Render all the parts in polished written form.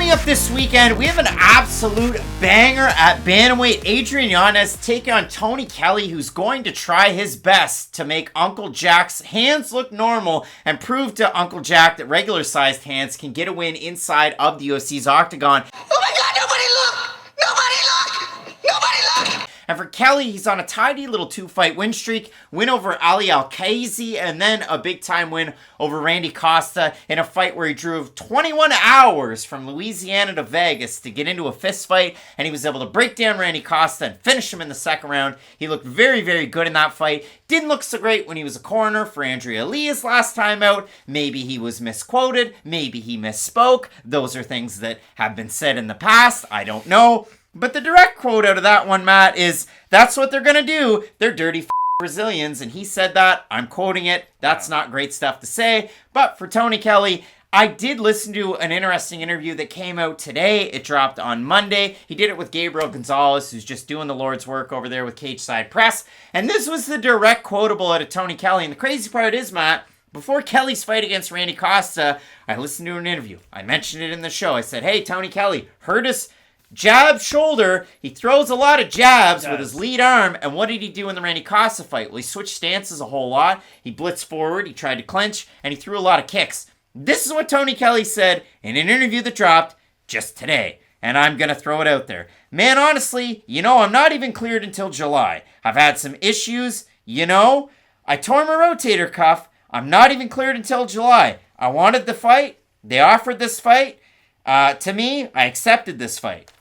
Coming up this weekend, we have an absolute banger at bantamweight. Adrian Yanez taking on Tony Kelley, who's going to try his best to make Uncle Jack's hands look normal and prove to Uncle Jack that regular-sized hands can get a win inside of the UFC's octagon. Oh my God, nobody look! Nobody look! Nobody look! And for Kelley, he's on a tidy little 2-fight win streak. Win over Ali Alkazi, and then a big-time win over Randy Costa in a fight where he drove 21 hours from Louisiana to Vegas to get into a fist fight, and he was able to break down Randy Costa and finish him in the second round. He looked very, very good in that fight. Didn't look so great when he was a corner for Andrea Lea's last time out. Maybe he was misquoted. Maybe he misspoke. Those are things that have been said in the past. I don't know. But the direct quote out of that one, Matt, is, that's what they're going to do. They're dirty Brazilians. And he said that. I'm quoting it. That's not great stuff to say. But for Tony Kelley, I did listen to an interesting interview that came out today. It dropped on Monday. He did it with Gabriel Gonzalez, who's just doing the Lord's work over there with Cage Side Press. And this was the direct quotable out of Tony Kelley. And the crazy part is, Matt, before Kelley's fight against Randy Costa, I listened to an interview. I mentioned it in the show. I said, hey, Tony Kelley, hurt his jab shoulder. He throws a lot of jabs with his lead arm. And what did he do in the Randy Costa fight? Well, he switched stances a whole lot. He blitzed forward. He tried to clinch. And he threw a lot of kicks. This is what Tony Kelley said in an interview that dropped just today. And I'm going to throw it out there. Man, honestly, I'm not even cleared until July. I've had some issues, I tore my rotator cuff. I'm not even cleared until July. I wanted the fight. They offered this fight. To me, I accepted this fight.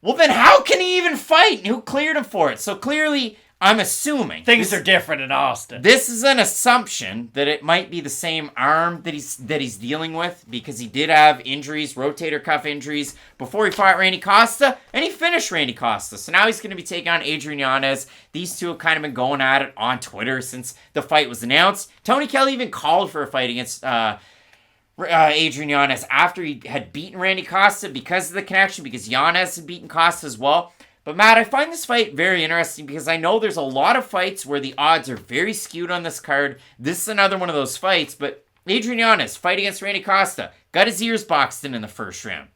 Well, then how can he even fight? Who cleared him for it? So clearly, I'm assuming. Things are different in Austin. This is an assumption that it might be the same arm that he's dealing with, because he did have injuries, rotator cuff injuries, before he fought Randy Costa, and he finished Randy Costa. So now he's going to be taking on Adrian Yanez. These two have kind of been going at it on Twitter since the fight was announced. Tony Kelley even called for a fight against Adrian Yanez after he had beaten Randy Costa because of the connection, because Yanez had beaten Costa as well. But Matt, I find this fight very interesting because I know there's a lot of fights where the odds are very skewed on this card. This is another one of those fights, but Adrian Yanez, fight against Randy Costa, got his ears boxed in the first round.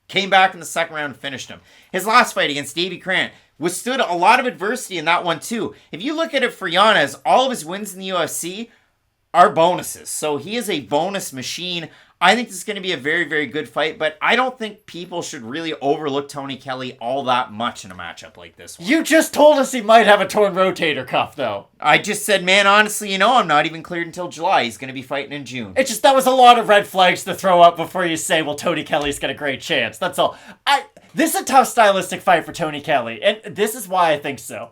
Came back in the second round and finished him. His last fight against Davy Grant withstood a lot of adversity in that one too. If you look at it for Yanez, all of his wins in the UFC are bonuses. So he is a bonus machine. I think this is going to be a very, very good fight, but I don't think people should really overlook Tony Kelley all that much in a matchup like this one. You just told us he might have a torn rotator cuff, though. I just said, man, honestly, I'm not even cleared until July. He's going to be fighting in June. It's just, that was a lot of red flags to throw up before you say, well, Tony Kelley's got a great chance. That's all. This is a tough stylistic fight for Tony Kelley, and this is why I think so.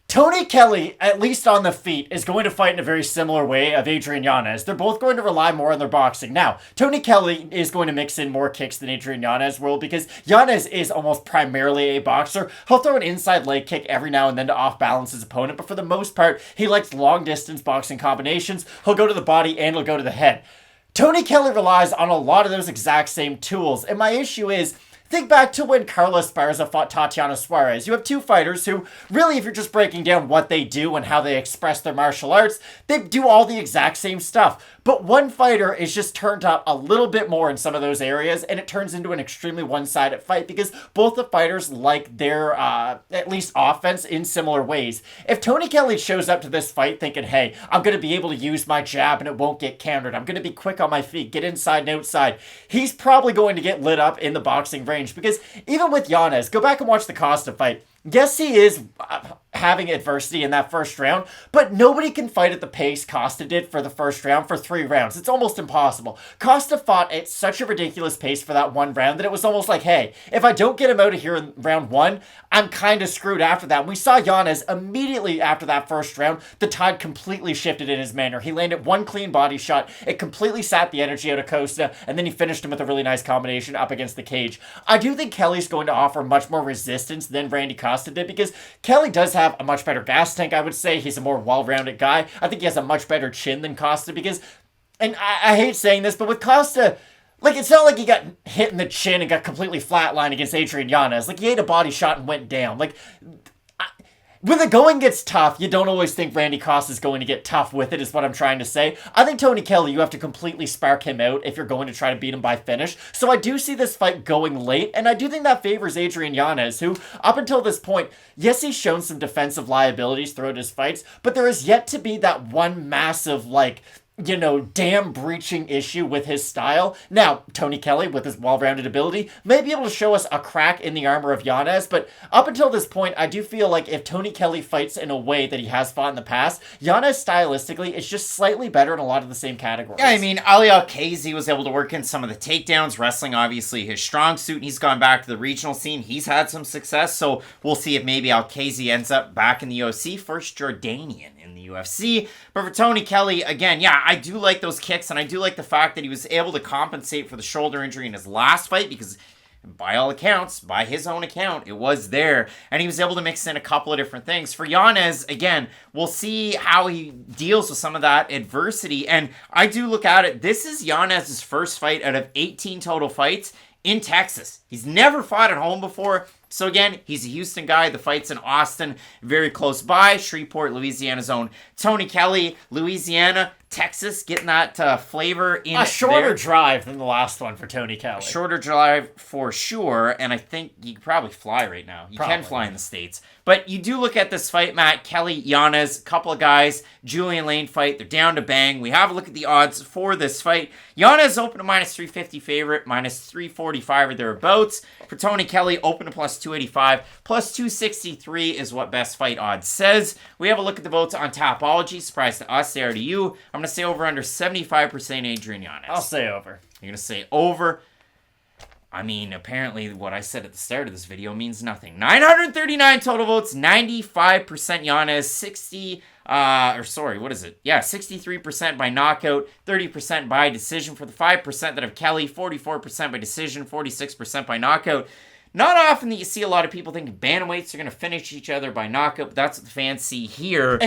Tony Kelley, at least on the feet, is going to fight in a very similar way of Adrian Yanez. They're both going to rely more on their boxing. Now, Tony Kelley is going to mix in more kicks than Adrian Yanez will, because Yanez is almost primarily a boxer. He'll throw an inside leg kick every now and then to off-balance his opponent, but for the most part, he likes long-distance boxing combinations. He'll go to the body and he'll go to the head. Tony Kelley relies on a lot of those exact same tools, and my issue is, think back to when Carla Esparza fought Tatiana Suarez. You have two fighters who, really, if you're just breaking down what they do and how they express their martial arts, they do all the exact same stuff. But one fighter is just turned up a little bit more in some of those areas, and it turns into an extremely one-sided fight because both the fighters like their, at least offense in similar ways. If Tony Kelley shows up to this fight thinking, hey, I'm going to be able to use my jab and it won't get countered, I'm going to be quick on my feet, get inside and outside, he's probably going to get lit up in the boxing range, because even with Yanez, go back and watch the Costa fight. Yes, he is having adversity in that first round, but nobody can fight at the pace Costa did for the first round for 3 rounds. It's almost impossible. Costa fought at such a ridiculous pace for that one round that it was almost like, hey, if I don't get him out of here in round 1, I'm kind of screwed after that. And we saw Yanez immediately after that first round, the tide completely shifted in his manner. He landed one clean body shot. It completely sat the energy out of Costa, and then he finished him with a really nice combination up against the cage. I do think Kelley's going to offer much more resistance than Randy Costa did, because Kelley does have a much better gas tank, I would say. He's a more well-rounded guy. I think he has a much better chin than Costa, because, and I hate saying this, but with Costa, like, it's not like he got hit in the chin and got completely flatlined against Adrian Yanez. Like, he ate a body shot and went down. Like, when the going gets tough, you don't always think Randy Costa is going to get tough with it, is what I'm trying to say. I think Tony Kelley, you have to completely spark him out if you're going to try to beat him by finish. So I do see this fight going late, and I do think that favors Adrian Yanez, who, up until this point, yes, he's shown some defensive liabilities throughout his fights, but there is yet to be that one massive, dam breaching issue with his style. Now, Tony Kelley, with his well-rounded ability, may be able to show us a crack in the armor of Yanez, but up until this point, I do feel like if Tony Kelley fights in a way that he has fought in the past, Yanez stylistically is just slightly better in a lot of the same categories. Yeah, I mean, Ali Al-Kazi was able to work in some of the takedowns, wrestling obviously his strong suit, and he's gone back to the regional scene. He's had some success, so we'll see if maybe Al-Kazi ends up back in the UFC, first Jordanian in the UFC. But for Tony Kelley, again, yeah, I do like those kicks, and I do like the fact that he was able to compensate for the shoulder injury in his last fight, because by all accounts, by his own account, it was there, and he was able to mix in a couple of different things. For Yanez, again, we'll see how he deals with some of that adversity, and I do look at it, this is Yanez's first fight out of 18 total fights in Texas. He's never fought at home before. So again, he's a Houston guy. The fight's in Austin, very close by. Shreveport, Louisiana's own Tony Kelley, Louisiana, Texas, getting that flavor in a shorter there. drive than the last one for Tony Kelley. Shorter drive for sure, and I think you could probably fly right now. You can fly in the States. But you do look at this fight, Matt, Kelley, Yanez, a couple of guys, Julian Lane fight, they're down to bang. We have a look at the odds for this fight. Yanez open to minus 350 favorite, minus 345 or thereabouts. For Tony Kelley, open to plus 285, plus 263 is what Best Fight Odds says. We have a look at the votes on Tapology. Surprise to us, they are to you. I'm going to say over under 75% Adrian Yanez. I'll say over. You're going to say over. I mean, apparently what I said at the start of this video means nothing. 939 total votes, 95% Yanez, 63% by knockout, 30% by decision for the 5% that have Kelley, 44% by decision, 46% by knockout. Not often that you see a lot of people think bantamweights are going to finish each other by knockout, but that's what the fans see here.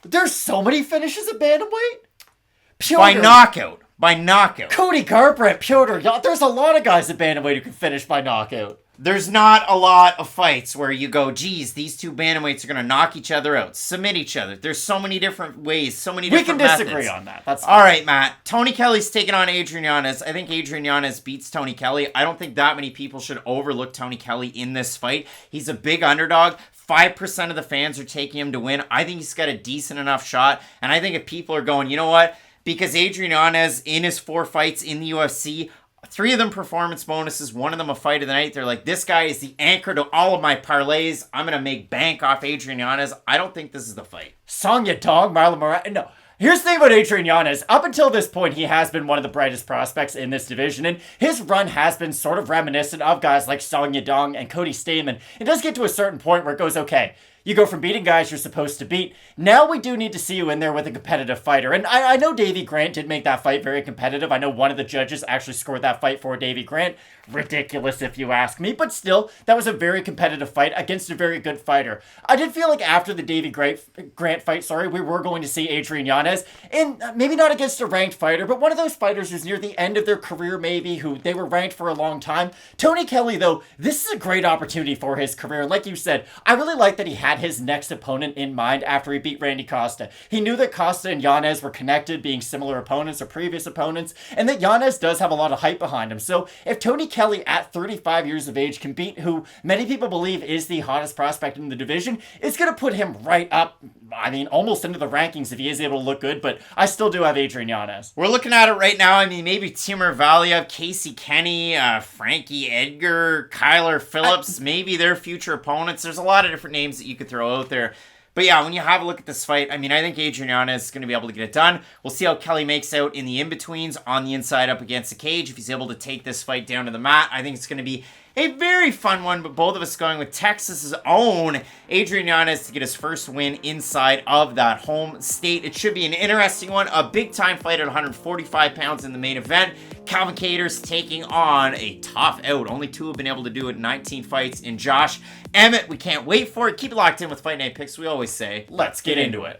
There's so many finishes at bantamweight? By knockout. By knockout. Cody Garbrandt, Piotr, there's a lot of guys at bantamweight who can finish by knockout. There's not a lot of fights where you go, geez, these two bantamweights are going to knock each other out, submit each other. There's so many different ways, so many different methods. We can disagree on that. That's fine. All right, Matt. Tony Kelley's taking on Adrian Yanez. I think Adrian Yanez beats Tony Kelley. I don't think that many people should overlook Tony Kelley in this fight. He's a big underdog. 5% of the fans are taking him to win. I think he's got a decent enough shot. And I think if people are going, you know what? Because Adrian Yanez, in his 4 fights in the UFC, 3 of them performance bonuses, 1 of them a fight of the night. They're like, this guy is the anchor to all of my parlays. I'm going to make bank off Adrian Yanez. I don't think this is the fight. Song Yadong, Marlon Moraes. No. Here's the thing about Adrian Yanez. Up until this point, he has been one of the brightest prospects in this division, and his run has been sort of reminiscent of guys like Song Yadong and Cody Stamann. It does get to a certain point where it goes, okay, you go from beating guys you're supposed to beat. Now we do need to see you in there with a competitive fighter. And I know Davey Grant did make that fight very competitive. I know one of the judges actually scored that fight for Davey Grant. Ridiculous if you ask me, but still, that was a very competitive fight against a very good fighter. I did feel like after the Davey Grant fight, we were going to see Adrian Yanez, and maybe not against a ranked fighter, but one of those fighters who's near the end of their career maybe, who they were ranked for a long time. Tony Kelley, though, this is a great opportunity for his career, and like you said, I really like that he had his next opponent in mind after he beat Randy Costa. He knew that Costa and Yanez were connected, being similar opponents or previous opponents, and that Yanez does have a lot of hype behind him. So if Tony Kelley at 35 years of age can beat who many people believe is the hottest prospect in the division, it's going to put him right up, I mean, almost into the rankings if he is able to look good, but I still do have Adrian Yanez. We're looking at it right now. I mean, maybe Timur Valiev, Casey Kenny, Frankie Edgar, Kyler Phillips, maybe their future opponents. There's a lot of different names that you could throw out there. But yeah, when you have a look at this fight, I mean, I think Adrian Yanez is going to be able to get it done. We'll see how Kelley makes out in the in-betweens, on the inside up against the cage. If he's able to take this fight down to the mat, I think it's going to be a very fun one, but both of us going with Texas's own Adrian Yanez to get his first win inside of that home state. It should be an interesting one. A big-time fight at 145 pounds in the main event. Calvin Kattar's taking on a tough out. Only 2 have been able to do it in 19 fights in Josh Emmett. We can't wait for it. Keep it locked in with Fight Night Picks. We always say, let's get into it.